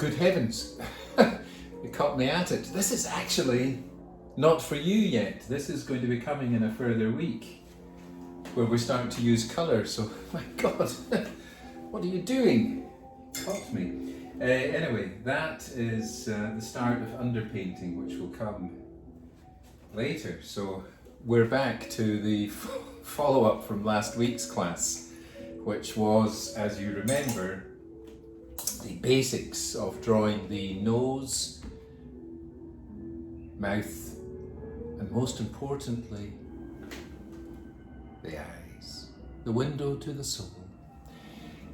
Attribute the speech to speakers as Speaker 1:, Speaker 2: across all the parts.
Speaker 1: good heavens, it caught me at it. This is actually not for you yet. This is going to be coming in a further week where we start to use colour. So, my God, what are you doing? Caught me. Anyway, that is the start of underpainting, which will come later. So we're back to the follow-up from last week's class, which was, as you remember, the basics of drawing the nose, mouth, and most importantly, the eyes, the window to the soul.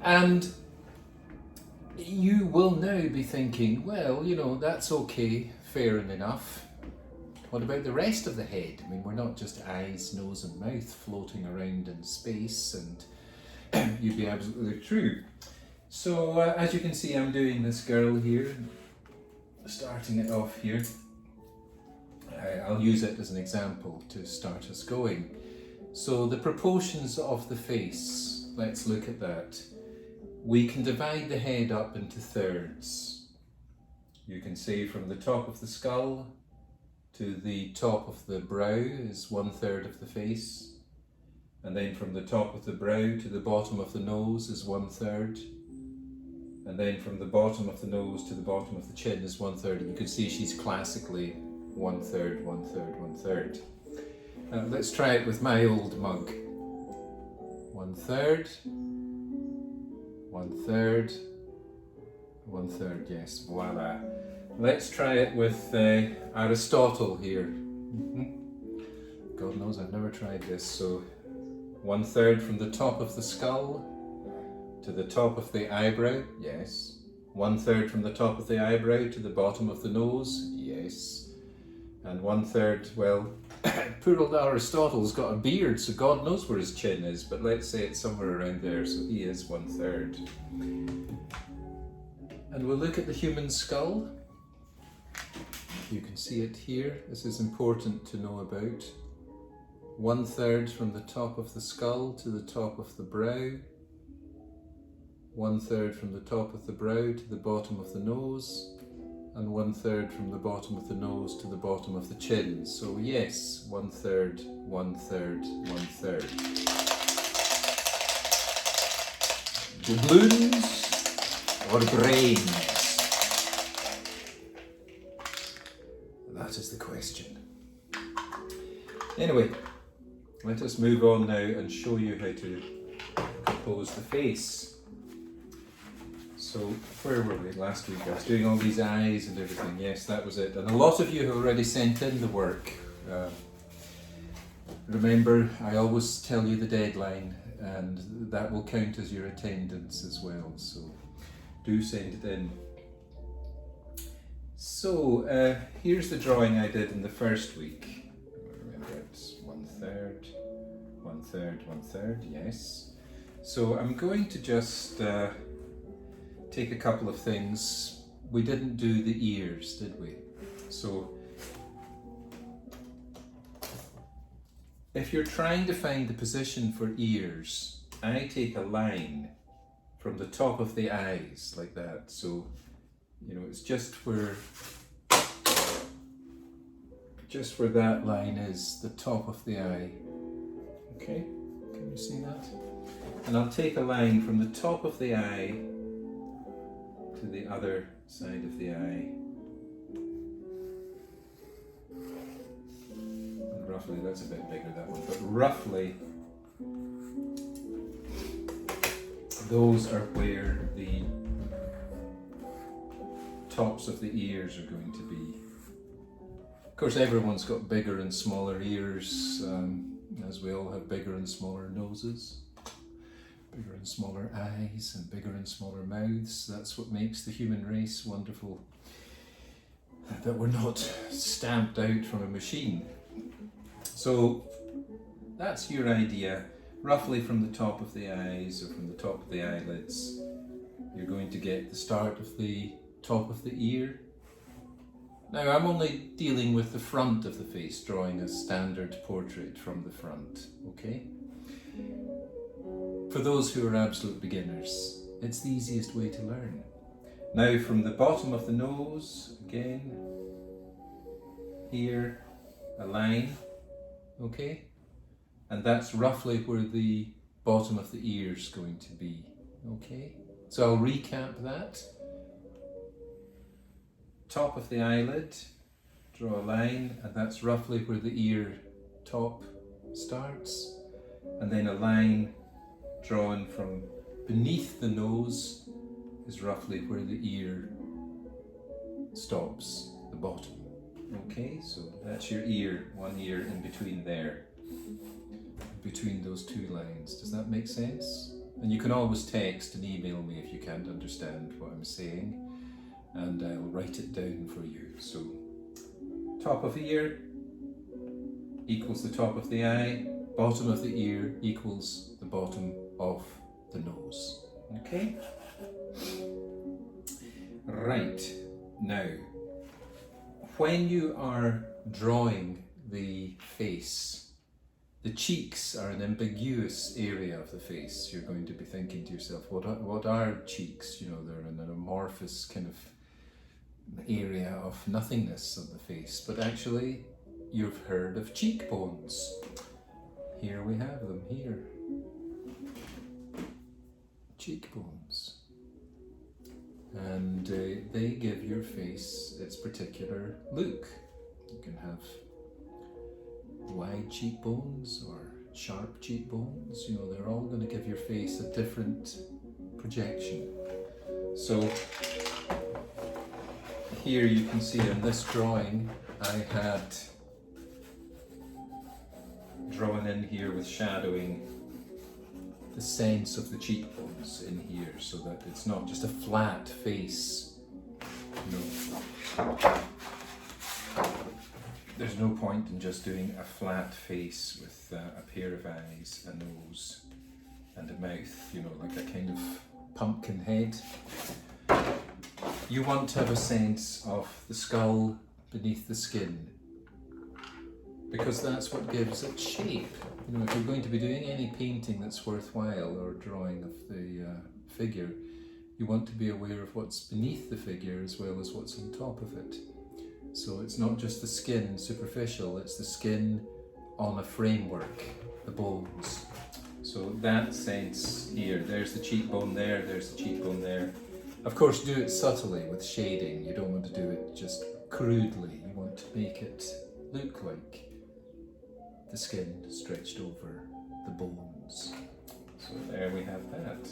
Speaker 1: And you will now be thinking, well, you know, that's okay, fair enough. What about the rest of the head? I mean, we're not just eyes, nose and mouth floating around in space, and you'd be absolutely true. So as you can see, I'm doing this girl here, starting it off here. I'll use it as an example to start us going. So the proportions of the face, let's look at that. We can divide the head up into thirds. You can say from the top of the skull to the top of the brow is 1/3 of the face. And then from the top of the brow to the bottom of the nose is 1/3. And then from the bottom of the nose to the bottom of the chin is 1/3. And you can see she's classically 1/3, 1/3, 1/3. Let's try it with my old mug. 1/3, 1/3, 1/3, yes, voila. Let's try it with Aristotle here. God knows I've never tried this. So 1/3 from the top of the skull to the top of the eyebrow, yes. 1/3 from the top of the eyebrow to the bottom of the nose, yes. And 1/3, well, poor old Aristotle's got a beard, so God knows where his chin is, but let's say it's somewhere around there, so he is 1/3. And we'll look at the human skull. You can see it here. This is important to know about. 1/3 from the top of the skull to the top of the brow. 1/3 from the top of the brow to the bottom of the nose. And 1/3 from the bottom of the nose to the bottom of the chin. So yes, 1/3, 1/3, 1/3. Doubloons or brains? That is the question. Anyway, let us move on now and show you how to compose the face. So where were we last week? I was doing all these eyes and everything. Yes, that was it. And a lot of you have already sent in the work. Remember, I always tell you the deadline, and that will count as your attendance as well. So do send it in. So here's the drawing I did in the first week. Remember, it's 1/3, 1/3, 1/3. Yes. So I'm going to just take a couple of things. We didn't do the ears, did we? So if you're trying to find the position for ears, I take a line from the top of the eyes like that. So, you know, it's just where that line is, the top of the eye. Okay, can you see that? And I'll take a line from the top of the eye to the other side of the eye. And roughly, that's a bit bigger, that one, but roughly those are where the tops of the ears are going to be. Of course, everyone's got bigger and smaller ears, as we all have bigger and smaller noses. Bigger and smaller eyes and bigger and smaller mouths. That's what makes the human race wonderful. That we're not stamped out from a machine. So that's your idea. Roughly from the top of the eyes or from the top of the eyelids, you're going to get the start of the top of the ear. Now I'm only dealing with the front of the face, drawing a standard portrait from the front, okay? For those who are absolute beginners, it's the easiest way to learn. Now from the bottom of the nose, again, here, a line, okay? And that's roughly where the bottom of the ear is going to be, okay? So I'll recap that. Top of the eyelid, draw a line, and that's roughly where the ear top starts. And then a line drawn from beneath the nose is roughly where the ear stops, the bottom. Okay, so that's your ear, one ear in between there, between those two lines. Does that make sense? And you can always text and email me if you can't understand what I'm saying, and I'll write it down for you. So, top of the ear equals the top of the eye, bottom of the ear equals the bottom of the nose. Okay? Right, now, when you are drawing the face, the cheeks are an ambiguous area of the face. You're going to be thinking to yourself, what are cheeks? You know, they're an amorphous kind of area of nothingness on the face, but actually you've heard of cheekbones. Here we have them, here. Cheekbones. And they give your face its particular look. You can have wide cheekbones or sharp cheekbones. You know, they're all going to give your face a different projection. So here you can see in this drawing I had drawn in here with shadowing the sense of the cheekbones in here, so that it's not just a flat face. No. There's no point in just doing a flat face with a pair of eyes, a nose, and a mouth, you know, like a kind of pumpkin head. You want to have a sense of the skull beneath the skin, because that's what gives it shape. You know, if you're going to be doing any painting that's worthwhile or drawing of the figure, you want to be aware of what's beneath the figure as well as what's on top of it. So it's not just the skin superficial, it's the skin on a framework, the bones. So that sense here, there's the cheekbone there, there's the cheekbone there. Of course, do it subtly with shading. You don't want to do it just crudely. You want to make it look like the skin stretched over the bones. So there we have that.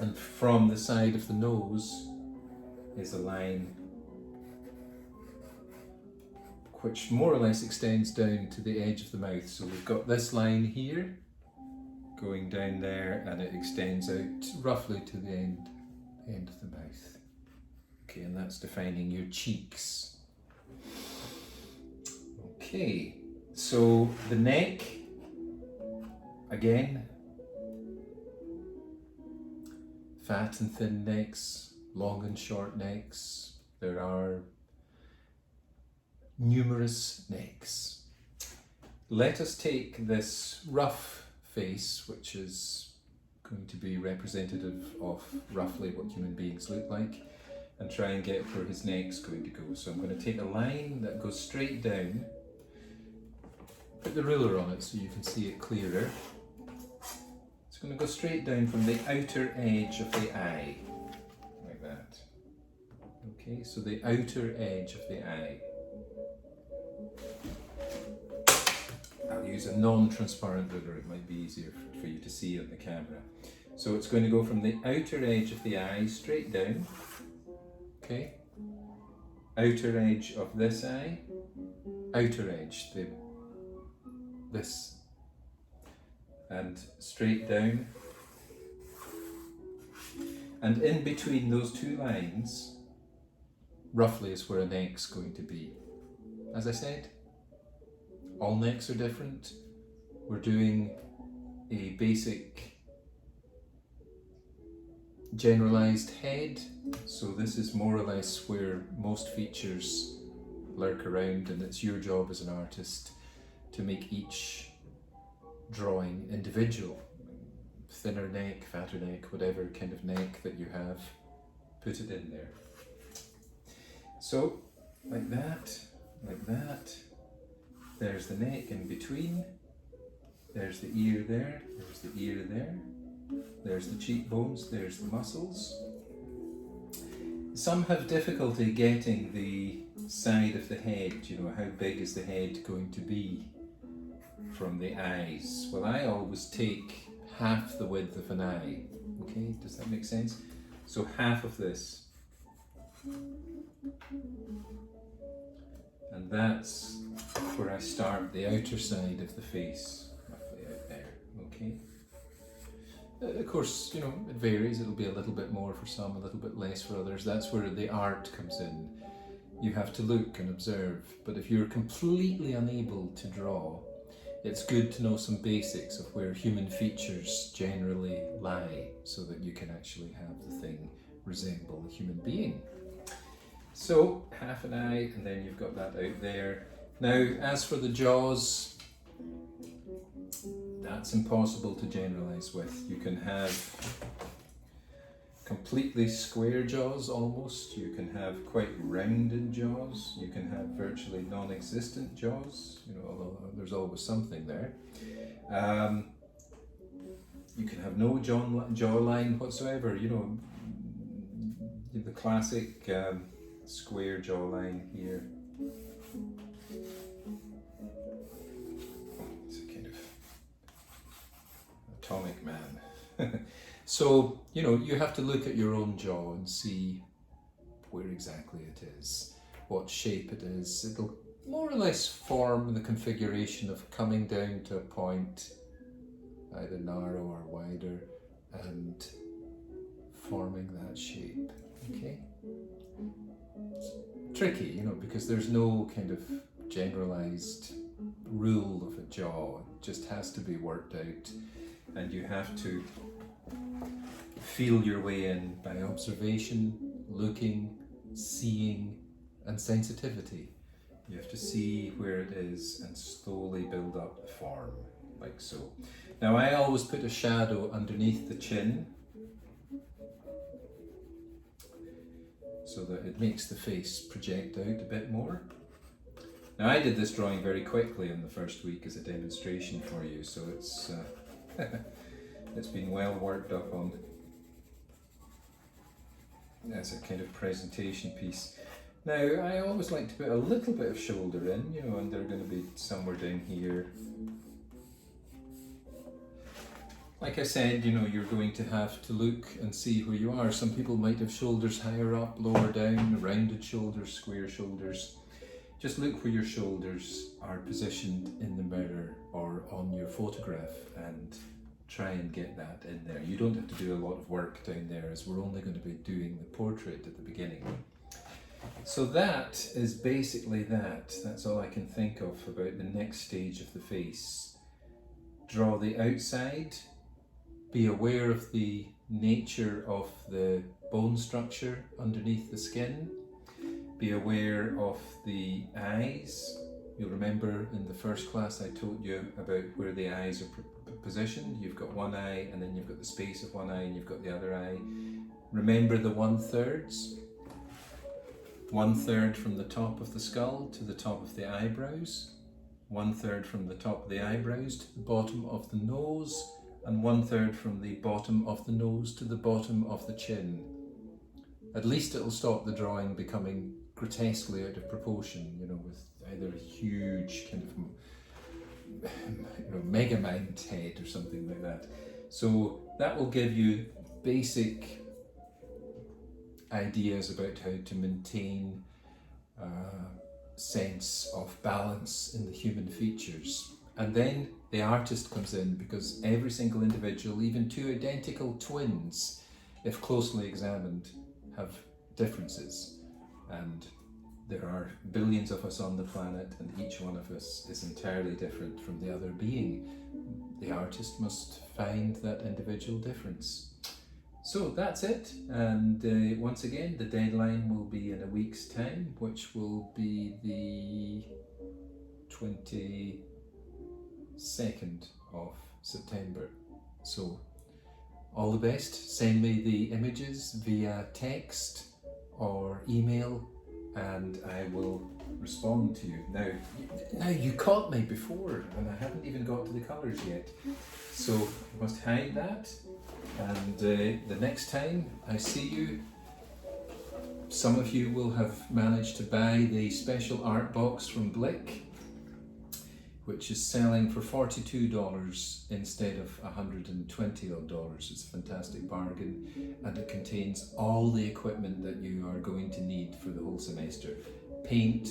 Speaker 1: And from the side of the nose is a line which more or less extends down to the edge of the mouth. So we've got this line here going down there, and it extends out roughly to the end of the mouth. Okay, and that's defining your cheeks. Okay, so the neck, again, fat and thin necks, long and short necks. There are numerous necks. Let us take this rough face, which is going to be representative of roughly what human beings look like, and try and get where his neck's going to go. So I'm going to take a line that goes straight down, put the ruler on it so you can see it clearer. It's going to go straight down from the outer edge of the eye, like that. Okay, so the outer edge of the eye. I'll use a non-transparent ruler, it might be easier for you to see on the camera. So it's going to go from the outer edge of the eye straight down, okay? Outer edge of this eye, outer edge, this, and straight down. And in between those two lines, roughly is where a neck's going to be. As I said, all necks are different. We're doing a basic generalized head, so this is more or less where most features lurk around, and it's your job as an artist to make each drawing individual. thinner neck, fatter neck, whatever kind of neck that you have, put it in there. So, like that, like that. There's the neck in between. There's the ear there, there's the ear there. There's the cheekbones, there's the muscles. Some have difficulty getting the side of the head, you know, how big is the head going to be from the eyes. Well, I always take half the width of an eye, okay, does that make sense? So half of this. And that's where I start the outer side of the face, roughly out there, okay? Of course, you know, it varies. It'll be a little bit more for some, a little bit less for others. That's where the art comes in. You have to look and observe. But if you're completely unable to draw, it's good to know some basics of where human features generally lie so that you can actually have the thing resemble a human being. So, half an eye, and then you've got that out there. Now, as for the jaws, that's impossible to generalize with. You can have completely square jaws almost, you can have quite rounded jaws, you can have virtually non-existent jaws, you know, although there's always something there. You can have no jawline whatsoever, you know, the classic square jawline here. It's a kind of atomic man. So, you know, you have to look at your own jaw and see where exactly it is, what shape it is. It'll more or less form the configuration of coming down to a point, either narrow or wider, and forming that shape, okay? It's tricky, you know, because there's no kind of generalized rule of a jaw. It just has to be worked out, and you have to feel your way in by observation, looking, seeing, and sensitivity. You have to see where it is and slowly build up the form, like so. Now, I always put a shadow underneath the chin so that it makes the face project out a bit more. Now, I did this drawing very quickly in the first week as a demonstration for you, so it's it's been well worked up on as a kind of presentation piece. Now, I always like to put a little bit of shoulder in, you know, and they're going to be somewhere down here. Like I said, you know, you're going to have to look and see where you are. Some people might have shoulders higher up, lower down, rounded shoulders, square shoulders. Just look where your shoulders are positioned in the mirror or on your photograph and try and get that in there. You don't have to do a lot of work down there, as we're only going to be doing the portrait at the beginning. So that is basically that. That's all I can think of about the next stage of the face. Draw the outside, be aware of the nature of the bone structure underneath the skin, be aware of the eyes. You'll remember in the first class I told you about where the eyes are positioned. You've got one eye, and then you've got the space of one eye, and you've got the other eye. Remember the 1/3. 1/3 from the top of the skull to the top of the eyebrows, 1/3 from the top of the eyebrows to the bottom of the nose, and 1/3 from the bottom of the nose to the bottom of the chin. At least it'll stop the drawing becoming grotesquely out of proportion, you know, with either a huge kind of, you know, mega mind head or something like that. So that will give you basic ideas about how to maintain a sense of balance in the human features. And then the artist comes in, because every single individual, even two identical twins, if closely examined, have differences. And there are billions of us on the planet, and each one of us is entirely different from the other being. The artist must find that individual difference. So that's it, and once again the deadline will be in a week's time, which will be the 22nd of September. So all the best. Send me the images via text or email and I will respond to you. Now you caught me before and I haven't even got to the colours yet. So I must hide that, and the next time I see you, some of you will have managed to buy the special art box from Blick, which is selling for $42 instead of $120 odd. It's a fantastic bargain, and it contains all the equipment that you are going to need for the whole semester. Paint,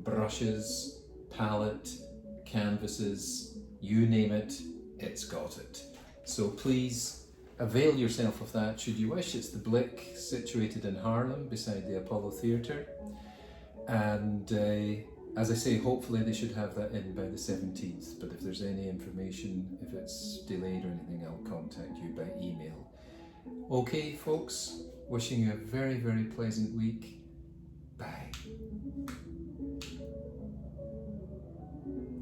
Speaker 1: brushes, palette, canvases, you name it, it's got it. So please avail yourself of that should you wish. It's the Blick, situated in Harlem beside the Apollo Theatre, and as I say, hopefully they should have that in by the 17th, but if there's any information, if it's delayed or anything, I'll contact you by email. Okay folks, wishing you a very, very pleasant week. Bye.